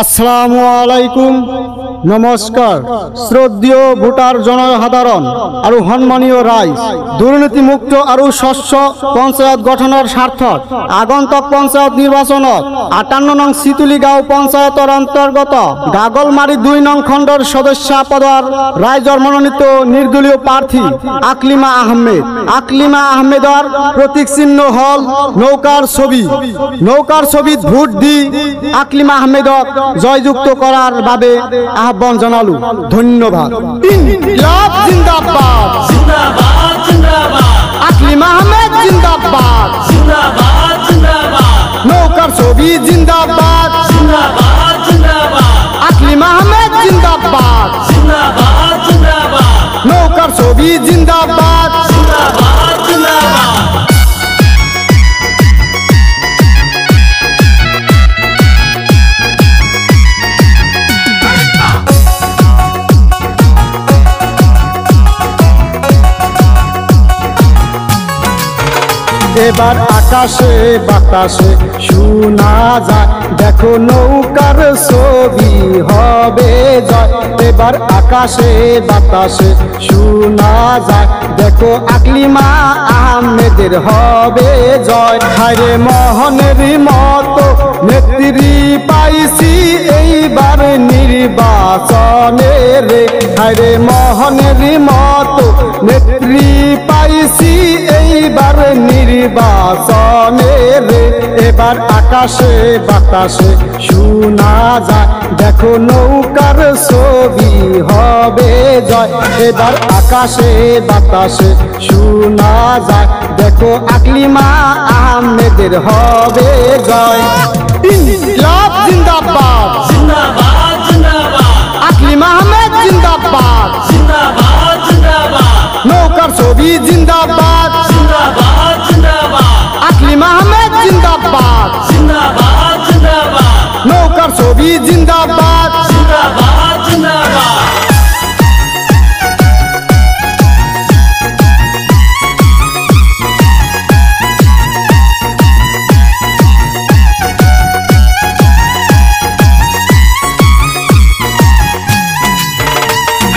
আসসালামু আলাইকুম নমস্কার শ্রদ্ধেয় ভোটার জনসাধারণ আর সম্মানীয় রায় দুর্নীতিমুক্ত আর স্বচ্ছ পঞ্চায়েত গঠনের স্বার্থত আগন্তুক পঞ্চায়েত নির্বাচনত 58 নং সিতুলিগাঁও পঞ্চায়েতের অন্তর্গত গাগলমারি 2 নং খণ্ডের সদস্য পদর রাইজর মনোনীত নির্দলীয় প্রার্থী আকলিমা আহমেদর প্রতীক চিহ্ন হল নৌকার ছবি ভোট দি আকলিমা আহমেদক জয়যুক্ত করার বাবে আহ্বান জানালু। ধন্যবাদ। ইনকিলাব জিন্দাবাদ, জিন্দাবাদ জিন্দাবাদ, আকলিমা আহমেদ জিন্দাবাদ, জিন্দাবাদ জিন্দাবাদ, নৌকার ছবি জিন্দাবাদ, জিন্দাবাদ জিন্দাবাদ, আকলিমা আহমেদ জিন্দাবাদ, জিন্দাবাদ জিন্দাবাদ, নৌকার ছবি জিন্দাবাদ, জিন্দাবাদ জিন্দাবাদ। এবার আকাশে বাতাসে শোনা যায়, দেখো নৌকার ছবি হবে জয়। এবার আকাশে বাতাসে শোনা যায়, দেখো আকলিমা আহমেদের হবে জয়। হায়রে মোহনের মতো নেত্রী পাইছি এইবার নির্বাচনে রে, হায়রে মোহনের মতো নেত্রী পাইছি এইবার নির্বাচনে রে। এবার আকাশে বাতাসে শোনা যায়, দেখো নৌকার ছবি হবে জয়। এবার আকাশে বাতাসে শোনা যায়, দেখো আকলিমা আহমেদের হবে জয়। ইনকিলাব জিন্দাবাদ, জিন্দাবাদ জিন্দাবাদ, আকলিমা আহমেদ জিন্দাবাদ, জিন্দাবাদ জিন্দাবাদ, নৌকার ছবি জিন্দাবাদ, জিন্দাবাদ জিন্দাবাদ, আকলিমা আহমেদ জিন্দাবাদ, জিন্দাবাদ জিন্দাবাদ, নৌকার ছবি জিন্দাবাদ, জিন্দাবাদ জিন্দাবাদ।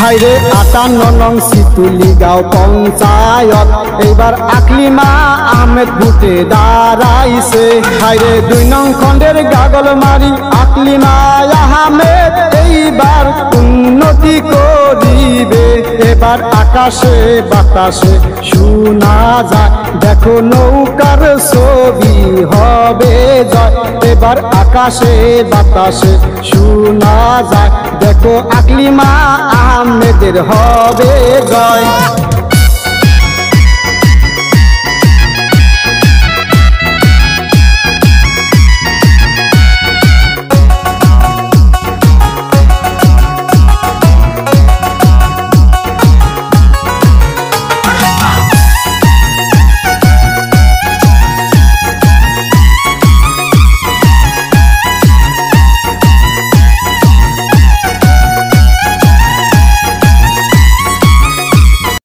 হাইরে 58 নং সিতুলিগাঁও পঞ্চায়েত এইবার আকলিমা আহমেদ ভোটে দাঁড়াইছে। হাইরে 2 নং খণ্ডের গাগলমারি আকলিমা আহমেদ এইবার উন্নতি করিবে। এবার আকাশে বাতাসে শোনা যায়, দেখো নৌকার ছবি হবে জয়। এবার আকাশে বাতাসে শোনা যায়, দেখো আকলিমা আহমেদের হবে জয়।